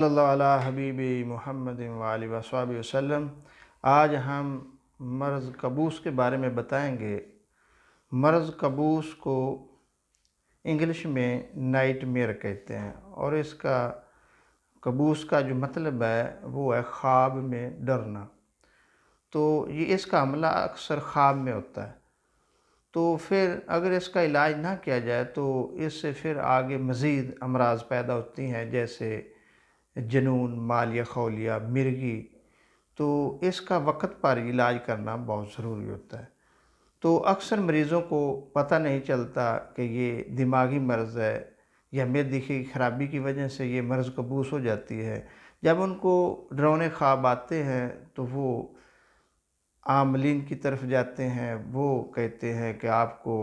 صلی اللہ علیہ حبیب محمد وآلہ وصحبہ وسلم۔ آج ہم مرض کبوس کے بارے میں بتائیں گے۔ مرض کبوس کو انگلش میں نائٹ میئر کہتے ہیں، اور اس کا کبوس کا جو مطلب ہے وہ ہے خواب میں ڈرنا۔ تو یہ اس کا حملہ اکثر خواب میں ہوتا ہے۔ تو پھر اگر اس کا علاج نہ کیا جائے تو اس سے پھر آگے مزید امراض پیدا ہوتی ہیں، جیسے جنون، مالیہ خولیا، مرگی۔ تو اس کا وقت پر علاج کرنا بہت ضروری ہوتا ہے۔ تو اکثر مریضوں کو پتہ نہیں چلتا کہ یہ دماغی مرض ہے یا معدے کی خرابی کی وجہ سے یہ مرض کبوس ہو جاتی ہے۔ جب ان کو ڈراؤنے خواب آتے ہیں تو وہ عاملین کی طرف جاتے ہیں، وہ کہتے ہیں کہ آپ کو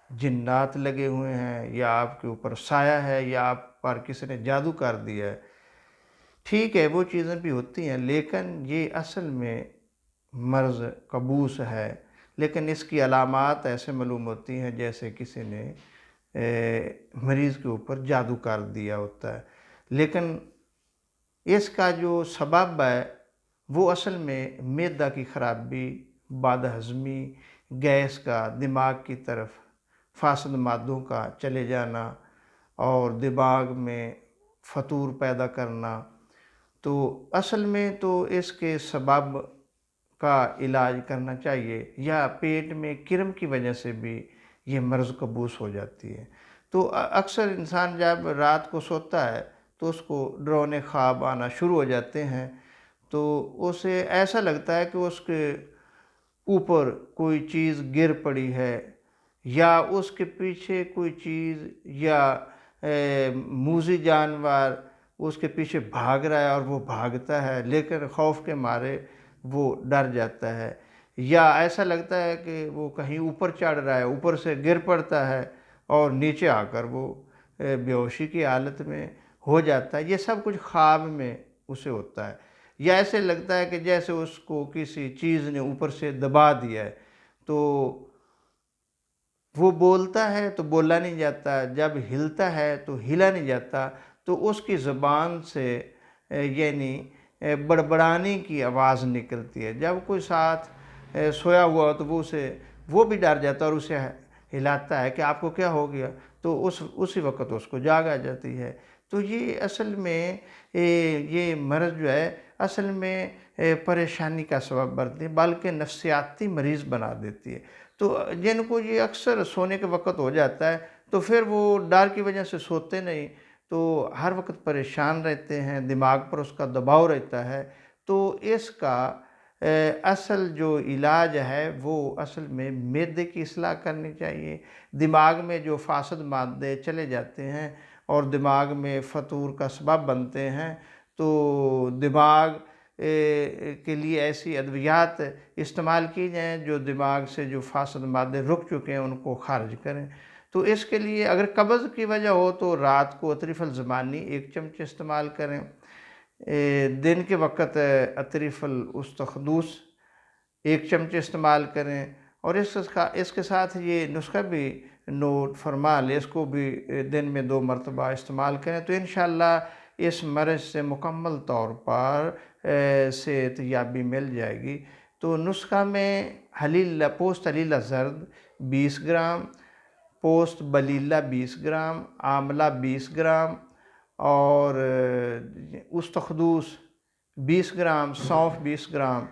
جنات لگے ہوئے ہیں، یا آپ کے اوپر سایہ ہے، یا آپ پر کسی نے جادو کر دیا ہے۔ ٹھیک ہے، وہ چیزیں بھی ہوتی ہیں، لیکن یہ اصل میں مرض کبوس ہے۔ لیکن اس کی علامات ایسے معلوم ہوتی ہیں جیسے کسی نے مریض کے اوپر جادو کر دیا ہوتا ہے۔ لیکن اس کا جو سبب ہے وہ اصل میں معدہ کی خرابی، بد ہضمی، گیس کا، دماغ کی طرف فاسد مادوں کا چلے جانا، اور دماغ میں فتور پیدا کرنا۔ تو اصل میں تو اس کے سبب کا علاج کرنا چاہیے، یا پیٹ میں کرم کی وجہ سے بھی یہ مرض کبوس ہو جاتی ہے۔ تو اکثر انسان جب رات کو سوتا ہے تو اس کو ڈراؤنے خواب آنا شروع ہو جاتے ہیں، تو اسے ایسا لگتا ہے کہ اس کے اوپر کوئی چیز گر پڑی ہے، یا اس کے پیچھے کوئی چیز یا موذی جانور اس کے پیچھے بھاگ رہا ہے، اور وہ بھاگتا ہے لیکن خوف کے مارے وہ ڈر جاتا ہے، یا ایسا لگتا ہے کہ وہ کہیں اوپر چڑھ رہا ہے، اوپر سے گر پڑتا ہے اور نیچے آ کر وہ بے ہوشی کی حالت میں ہو جاتا ہے۔ یہ سب کچھ خواب میں اسے ہوتا ہے، یا ایسے لگتا ہے کہ جیسے اس کو کسی چیز نے اوپر سے دبا دیا ہے۔ تو وہ بولتا ہے تو بولا نہیں جاتا، جب ہلتا ہے تو ہلا نہیں جاتا، تو اس کی زبان سے یعنی بڑبڑانے کی آواز نکلتی ہے۔ جب کوئی ساتھ سویا ہوا ہو تو وہ بھی ڈر جاتا ہے اور اسے ہلاتا ہے کہ آپ کو کیا ہو گیا، تو اسی وقت اس کو جاگ آ جاتی ہے۔ تو یہ اصل میں یہ مرض جو ہے اصل میں پریشانی کا سبب بنتی ہے، بلکہ نفسیاتی مریض بنا دیتی ہے۔ تو جن کو یہ اکثر سونے کے وقت ہو جاتا ہے تو پھر وہ ڈر کی وجہ سے سوتے نہیں، تو ہر وقت پریشان رہتے ہیں، دماغ پر اس کا دباؤ رہتا ہے۔ تو اس کا اصل جو علاج ہے وہ اصل میں معدے کی اصلاح کرنی چاہیے۔ دماغ میں جو فاسد مادے چلے جاتے ہیں اور دماغ میں فتور کا سبب بنتے ہیں، تو دماغ کے لیے ایسی ادویات استعمال کی جائیں جو دماغ سے جو فاسد مادے رک چکے ہیں ان کو خارج کریں۔ تو اس کے لیے اگر قبض کی وجہ ہو تو رات کو عطریف الزمانی 1 چمچ استعمال کریں، دن کے وقت عطریف الاستخدوس 1 چمچ استعمال کریں، اور اس کے ساتھ یہ نسخہ بھی نوٹ فرما لیں، اس کو بھی دن میں 2 مرتبہ استعمال کریں، تو انشاءاللہ اس مرض سے مکمل طور پر صحت یابی مل جائے گی۔ تو نسخہ میں پوست حلیلہ زرد 20 گرام، پوست بلیلہ 20 گرام، آملہ 20 گرام، اور استخدوس 20 گرام، سونف 20 گرام،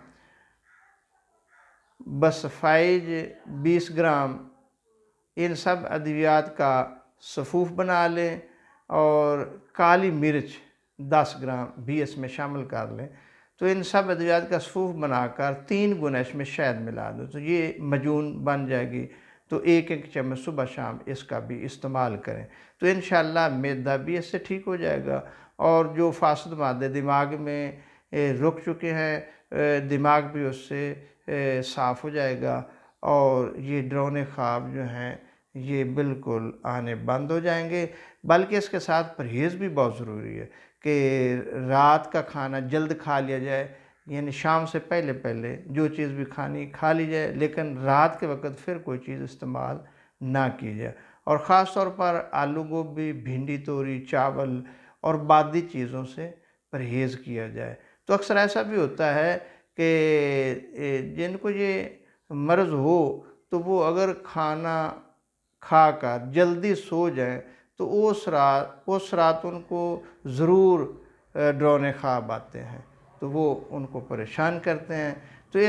بسفائج 20 گرام، ان سب ادویات کا صفوف بنا لیں، اور کالی مرچ 10 گرام بھی اس میں شامل کر لیں۔ تو ان سب ادویات کا صفوف بنا کر 3 گنا اس میں شہد ملا دو تو یہ معجون بن جائے گی۔ تو 1 چمچ صبح شام اس کا بھی استعمال کریں، تو انشاءاللہ معدہ بھی اس سے ٹھیک ہو جائے گا، اور جو فاسد مادے دماغ میں رک چکے ہیں دماغ بھی اس سے صاف ہو جائے گا، اور یہ ڈراؤنے خواب جو ہیں یہ بالکل آنے بند ہو جائیں گے۔ بلکہ اس کے ساتھ پرہیز بھی بہت ضروری ہے کہ رات کا کھانا جلد کھا لیا جائے، یعنی شام سے پہلے پہلے جو چیز بھی کھا لی جائے، لیکن رات کے وقت پھر کوئی چیز استعمال نہ کی جائے، اور خاص طور پر آلو گوبھی، بھنڈی توری، چاول اور باقی چیزوں سے پرہیز کیا جائے۔ تو اکثر ایسا بھی ہوتا ہے کہ جن کو یہ مرض ہو تو وہ اگر کھانا کھا کر جلدی سو جائیں تو اس رات ان کو ضرور ڈراؤنے خواب آتے ہیں، تو وہ ان کو پریشان کرتے ہیں۔ تو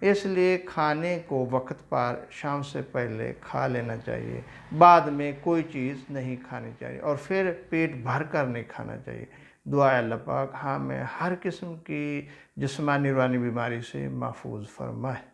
اس لیے کھانے کو وقت پر شام سے پہلے کھا لینا چاہیے، بعد میں کوئی چیز نہیں کھانی چاہیے، اور پھر پیٹ بھر کر نہیں کھانا چاہیے۔ دعا ہے اللہ پاک ہمیں ہر قسم کی جسمانی روحانی بیماری سے محفوظ فرمائے۔